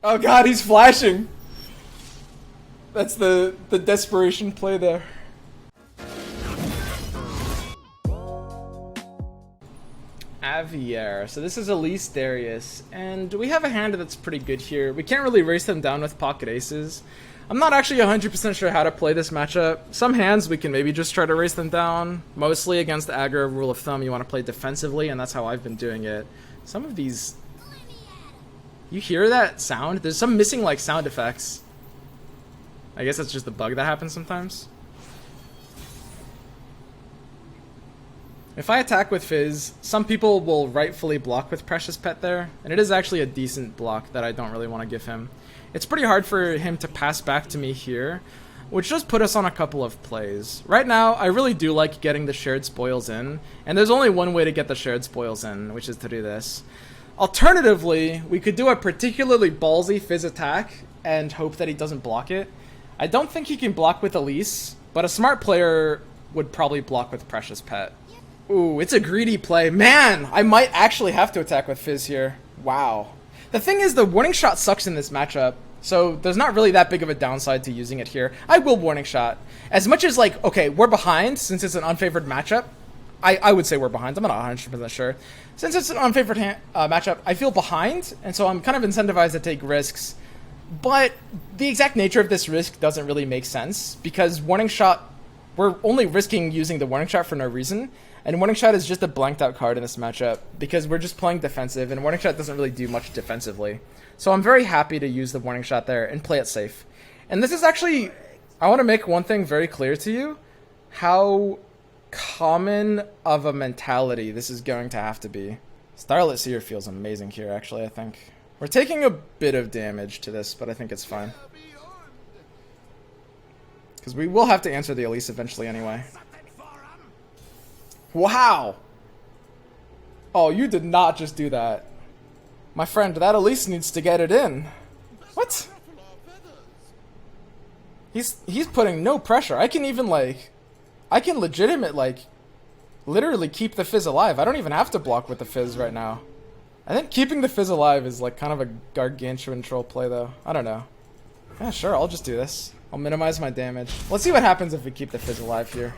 Oh god, he's flashing. That's the desperation play there. Avier. So this is Elise Darius, and we have a hand that's pretty good here. We can't really race them down with pocket aces. I'm not actually 100% sure how to play this matchup. Some hands we can maybe just try to race them down. Mostly against the aggro rule of thumb, you want to play defensively, and that's how I've been doing it. Some of these... You hear that sound? There's some missing like sound effects. I guess that's just the bug that happens sometimes. If I attack with Fizz, some people will rightfully block with Precious Pet there, and it is actually a decent block that I don't really want to give him. It's pretty hard for him to pass back to me here, which does put us on a couple of plays. Right now, I really do like getting the shared spoils in, and there's only one way to get the shared spoils in, which is to do this. Alternatively, we could do a particularly ballsy Fizz attack and hope that he doesn't block it. I don't think he can block with Elise, but a smart player would probably block with Precious Pet. Ooh, it's a greedy play. Man, I might actually have to attack with Fizz here. Wow. The thing is, the warning shot sucks in this matchup, so there's not really that big of a downside to using it here. I will warning shot. As much as, like, okay, we're behind since it's an unfavored matchup. I would say we're behind. I'm not 100% sure. Since it's an unfavored matchup, I feel behind, and so I'm kind of incentivized to take risks. But the exact nature of this risk doesn't really make sense, because warning shot, we're only risking using the warning shot for no reason. And Warning Shot is just a blanked out card in this matchup because we're just playing defensive, and Warning Shot doesn't really do much defensively. So I'm very happy to use the Warning Shot there and play it safe. And this is actually, I want to make one thing very clear to you, how common of a mentality this is going to have to be. Starlit Seer feels amazing here, actually, I think. We're taking a bit of damage to this, but I think it's fine. Because we will have to answer the Elise eventually anyway. Wow! Oh, you did not just do that. My friend, that Elise needs to get it in. What? He's putting no pressure. I can even, like... I can literally keep the Fizz alive. I don't even have to block with the Fizz right now. I think keeping the Fizz alive is, like, kind of a gargantuan troll play, though. I don't know. Yeah, sure, I'll just do this. I'll minimize my damage. Let's see what happens if we keep the Fizz alive here.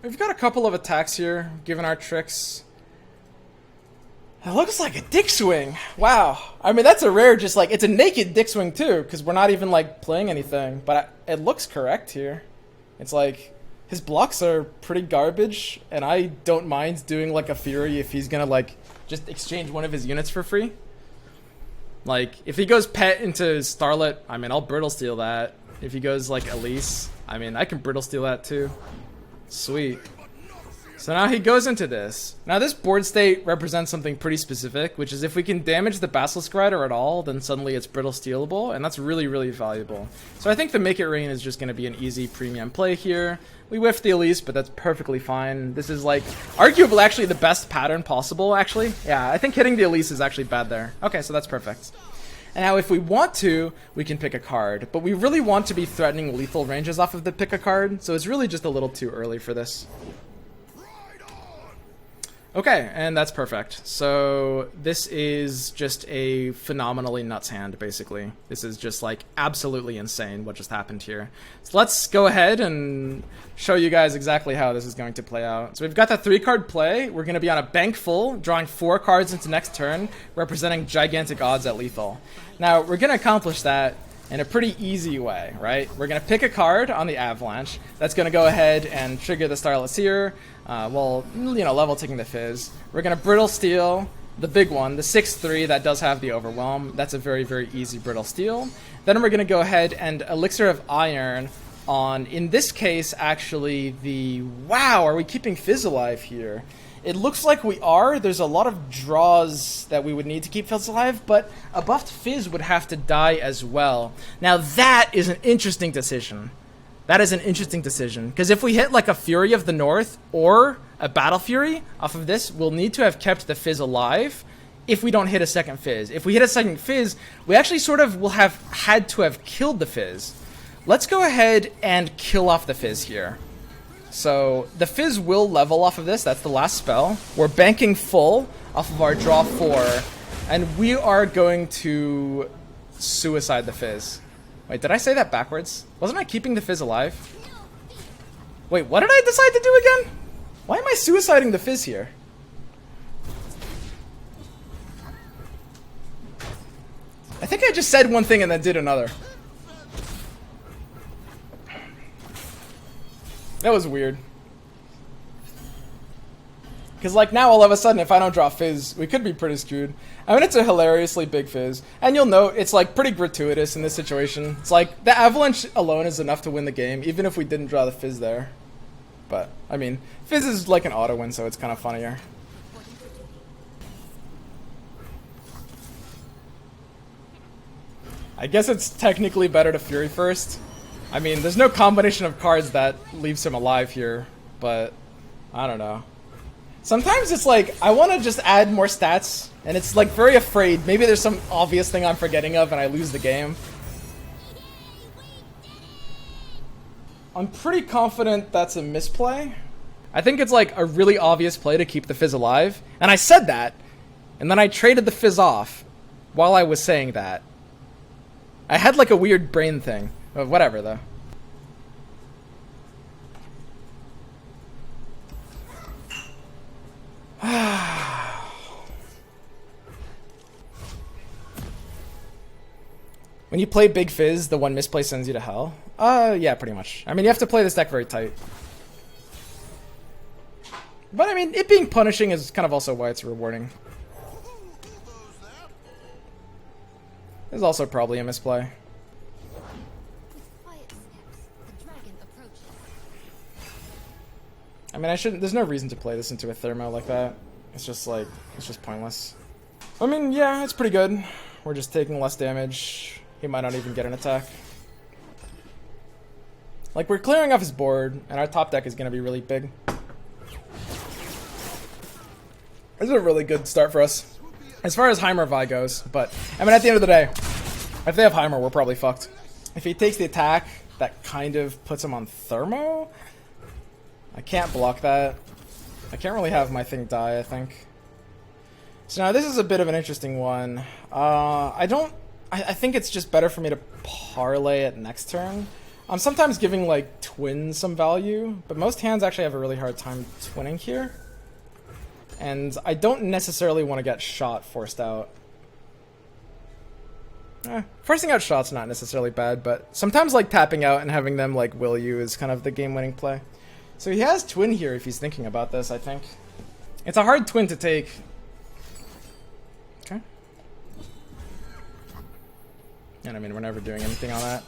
We've got a couple of attacks here, given our tricks. It looks like a dick swing. Wow. I mean, that's a rare, just like, it's a naked dick swing too, because we're not even like playing anything. But it looks correct here. It's like, his blocks are pretty garbage, and I don't mind doing like a Fury if he's gonna like, just exchange one of his units for free. Like, if he goes Pet into Starlit, I mean, I'll Brittle Steal that. If he goes like Elise, I mean, I can Brittle Steal that too. Sweet. So now he goes into this. Now this board state represents something pretty specific, which is if we can damage the Basilisk Rider at all, then suddenly it's Brittle Stealable, and that's really, really valuable. So I think the Make It Rain is just going to be an easy premium play here. We whiffed the Elise, but that's perfectly fine. This is like, arguably actually the best pattern possible, actually. Yeah, I think hitting the Elise is actually bad there. Okay, so that's perfect. And now if we want to, we can pick a card, but we really want to be threatening lethal ranges off of the pick a card, so it's really just a little too early for this. Okay, and that's perfect. So this is just a phenomenally nuts hand, basically. This is just like absolutely insane what just happened here. So let's go ahead and show you guys exactly how this is going to play out. So we've got the 3-card play. We're going to be on a bank full, drawing 4 cards into next turn, representing gigantic odds at lethal. Now, we're going to accomplish that in a pretty easy way, right? We're going to pick a card on the Avalanche. That's going to go ahead and trigger the Starlit Seer, while, you know, level taking the Fizz. We're going to Brittle Steal, the big one, the 6/3 that does have the Overwhelm. That's a very, very easy Brittle Steal. Then we're going to go ahead and Elixir of Iron on, in this case, actually the... Wow, are we keeping Fizz alive here? It looks like we are. There's a lot of draws that we would need to keep Fizz alive, but a buffed Fizz would have to die as well. Now that is an interesting decision. That is an interesting decision, because if we hit like a Fury of the North or a Battle Fury off of this, we'll need to have kept the Fizz alive if we don't hit a second Fizz. If we hit a second Fizz, we actually sort of will have had to have killed the Fizz. Let's go ahead and kill off the Fizz here. So the Fizz will level off of this. That's the last spell. We're banking full off of our draw 4. And we are going to suicide the Fizz. Wait, did I say that backwards? Wasn't I keeping the Fizz alive? Wait, what did I decide to do again? Why am I suiciding the Fizz here? I think I just said one thing and then did another. That was weird. Because, like, now all of a sudden, if I don't draw Fizz, we could be pretty screwed. I mean, it's a hilariously big Fizz. And you'll note, it's, like, pretty gratuitous in this situation. It's like, the Avalanche alone is enough to win the game, even if we didn't draw the Fizz there. But, I mean, Fizz is like an auto win, so it's kind of funnier. I guess it's technically better to Fury first. I mean, there's no combination of cards that leaves him alive here, but I don't know. Sometimes it's like, I want to just add more stats, and it's like very afraid. Maybe there's some obvious thing I'm forgetting of and I lose the game. I'm pretty confident that's a misplay. I think it's like a really obvious play to keep the Fizz alive, and I said that, and then I traded the Fizz off while I was saying that. I had like a weird brain thing. But whatever, though. When you play Big Fizz, the one misplay sends you to hell? Yeah, pretty much. I mean, you have to play this deck very tight. But I mean, it being punishing is kind of also why it's rewarding. There's also probably a misplay. I mean, I shouldn't. There's no reason to play this into a thermo like that. It's just like, it's just pointless. I mean, yeah, it's pretty good. We're just taking less damage. He might not even get an attack. Like, we're clearing off his board, and our top deck is going to be really big. This is a really good start for us. As far as Heimer Vi goes, but, I mean, at the end of the day, if they have Heimer, we're probably fucked. If he takes the attack, that kind of puts him on thermo. I can't block that. I can't really have my thing die, I think. So now this is a bit of an interesting one. I think it's just better for me to parlay it next turn. I'm sometimes giving like twins some value, but most hands actually have a really hard time twinning here. And I don't necessarily want to get shot forced out. Forcing out shots not necessarily bad, but sometimes like tapping out and having them like will you is kind of the game-winning play. So he has twin here if he's thinking about this, I think. It's a hard twin to take. Okay. And I mean, we're never doing anything on that.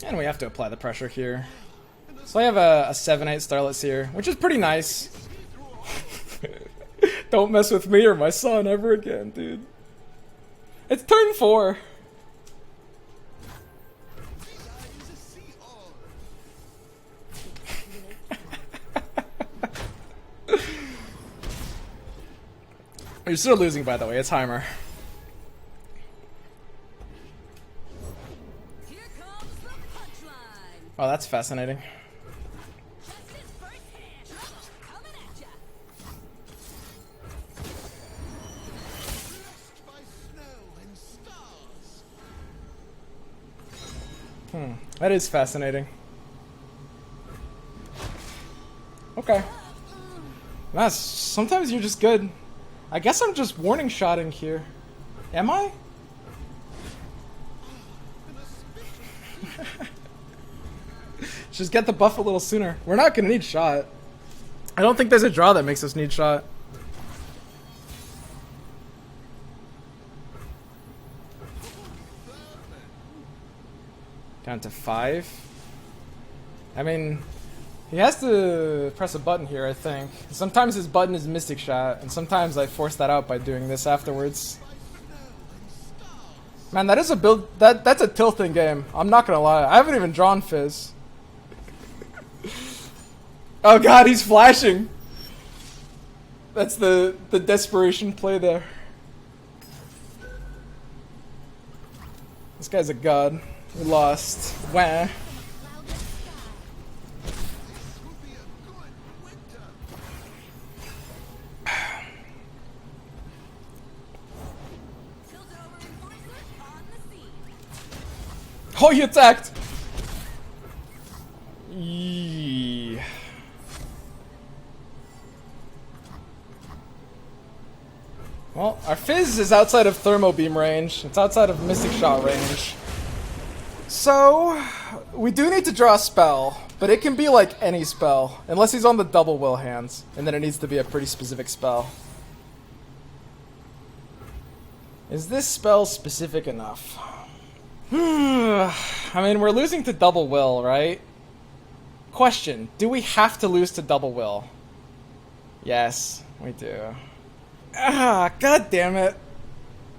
And we have to apply the pressure here. So I have a 7/8 Starlet Seer, which is pretty nice. Don't mess with me or my son ever again, dude. It's turn 4. You're still losing, by the way. It's Heimer. Oh, that's fascinating. That is fascinating. Okay. That's sometimes you're just good. I guess I'm just warning shotting here. Am I? Just get the buff a little sooner. We're not gonna need shot. I don't think there's a draw that makes us need shot. Down to 5. I mean, he has to press a button here, I think. Sometimes his button is Mystic Shot, and sometimes I force that out by doing this afterwards. Man, that is a build. That's a tilting game. I'm not gonna lie. I haven't even drawn Fizz. Oh god, he's flashing. That's the desperation play there. This guy's a god. We lost. Wah. Oh, he attacked! Yee. Well, our Fizz is outside of Thermo Beam range. It's outside of Mystic Shot range. So, we do need to draw a spell, but it can be like any spell, unless he's on the double will hands, and then it needs to be a pretty specific spell. Is this spell specific enough? I mean, we're losing to double will, right? Question, do we have to lose to double will? Yes, we do. Ah, god damn it.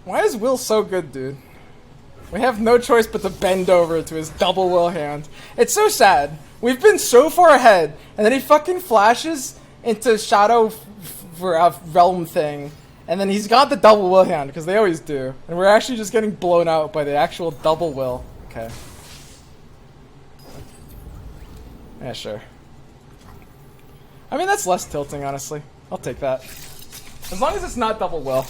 Why is Will so good, dude? We have no choice but to bend over to his double will hand. It's so sad. We've been so far ahead, and then he fucking flashes into Shadow for a Realm thing, and then he's got the double will hand, because they always do. And we're actually just getting blown out by the actual double will. Okay. Yeah, sure. I mean, that's less tilting, honestly. I'll take that. As long as it's not double will.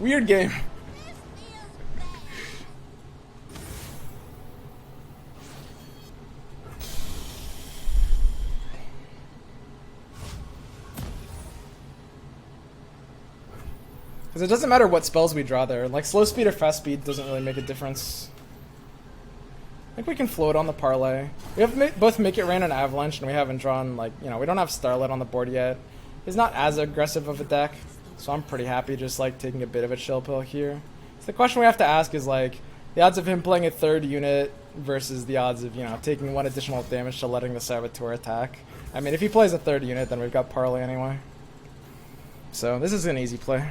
Weird game. Because it doesn't matter what spells we draw there. Like, slow speed or fast speed doesn't really make a difference. I think we can float on the parlay. We have both Make It Rain and Avalanche, and we haven't drawn, like, you know, we don't have Starlight on the board yet. He's not as aggressive of a deck, so I'm pretty happy just, like, taking a bit of a chill pill here. So the question we have to ask is, like, the odds of him playing a third unit versus the odds of, you know, taking one additional damage to letting the Saboteur attack. I mean, if he plays a third unit, then we've got parlay anyway. So this is an easy play.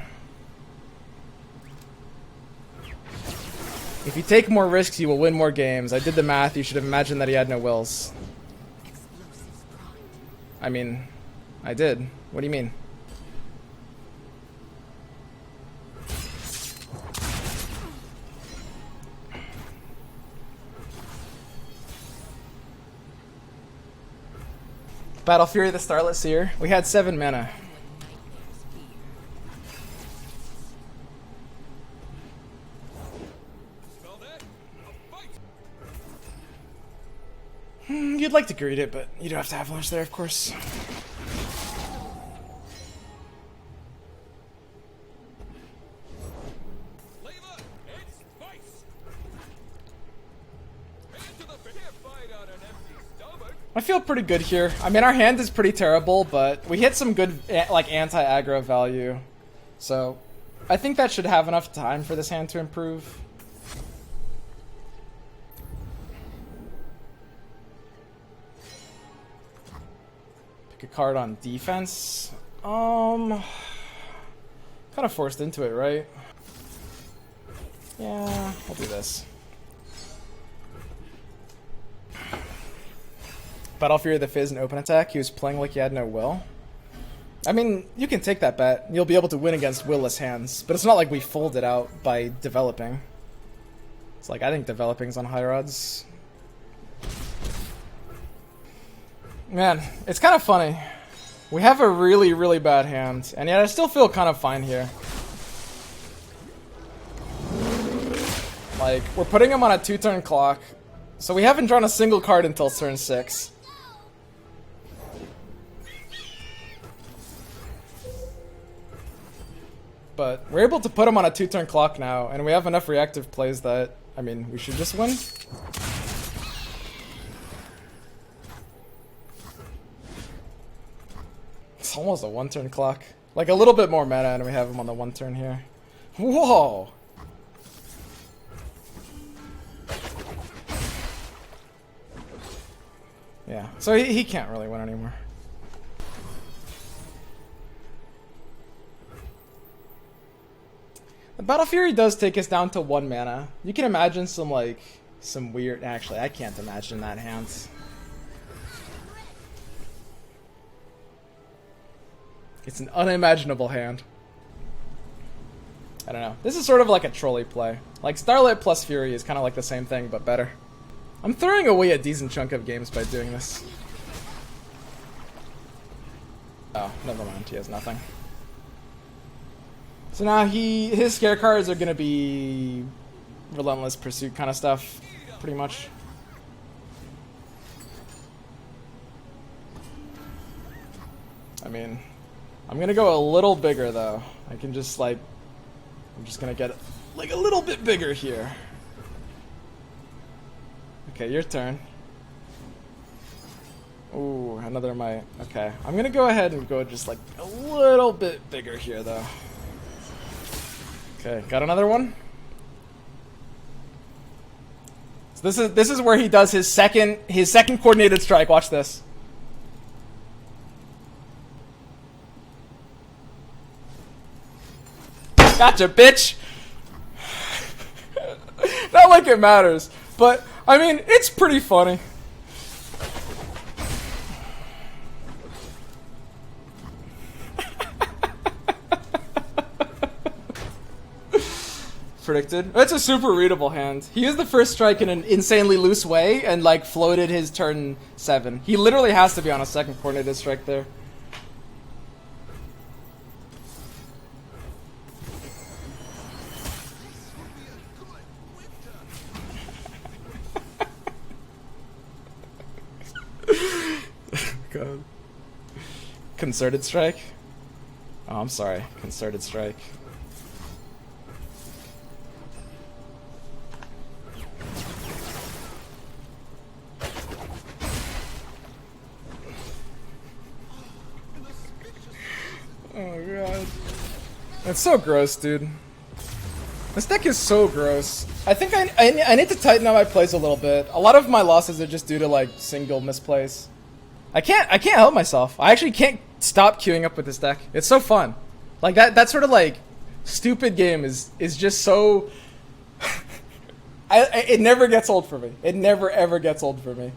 If you take more risks, you will win more games. I did the math. You should have imagined that he had no wills. I mean, I did. What do you mean? Battle Fury the Starlit Seer. We had 7 mana. You'd like to greet it, but you do have to Avalanche there, of course. I feel pretty good here. I mean, our hand is pretty terrible, but we hit some good, like, anti-aggro value. So, I think that should have enough time for this hand to improve. Pick a card on defense. Kind of forced into it, right? Yeah, I'll do this. Battle Fury the Fizz and open attack. He was playing like he had no will. I mean, you can take that bet. You'll be able to win against willless hands, but it's not like we folded out by developing. It's like, I think developing's on higher odds. Man, it's kind of funny. We have a really, really bad hand, and yet I still feel kind of fine here. Like, we're putting him on a 2-turn clock, so we haven't drawn a single card until turn 6. But we're able to put him on a 2-turn clock now, and we have enough reactive plays that, I mean, we should just win. It's almost a 1-turn clock. Like, a little bit more mana, and we have him on the 1-turn here. Whoa! Yeah, so he can't really win anymore. The Battle Fury does take us down to 1 mana. You can imagine some, like, some weird... Actually, I can't imagine that hand. It's an unimaginable hand. I don't know. This is sort of like a trolley play. Like Starlight plus Fury is kind of like the same thing, but better. I'm throwing away a decent chunk of games by doing this. Oh, never mind. He has nothing. So now his scare cards are gonna be Relentless Pursuit kind of stuff, pretty much. I mean, I'm gonna go a little bigger though. I can just like, I'm just gonna get like a little bit bigger here. Okay, your turn. Ooh, another might. Okay, I'm gonna go ahead and go just like a little bit bigger here though. Okay, got another one. So this is where he does his second coordinated strike. Watch this. Gotcha, bitch! Not like it matters, but, I mean, it's pretty funny. Predicted. That's a super readable hand. He used the first strike in an insanely loose way and, like, floated his turn 7. He literally has to be on a second coordinated strike there. God. Concerted strike? Oh, I'm sorry. Concerted strike. Oh god. That's so gross, dude. This deck is so gross. I think I need to tighten up my plays a little bit. A lot of my losses are just due to like single misplays. I can't help myself. I actually can't stop queuing up with this deck. It's so fun. Like that sort of like stupid game is just so it never gets old for me. It never ever gets old for me.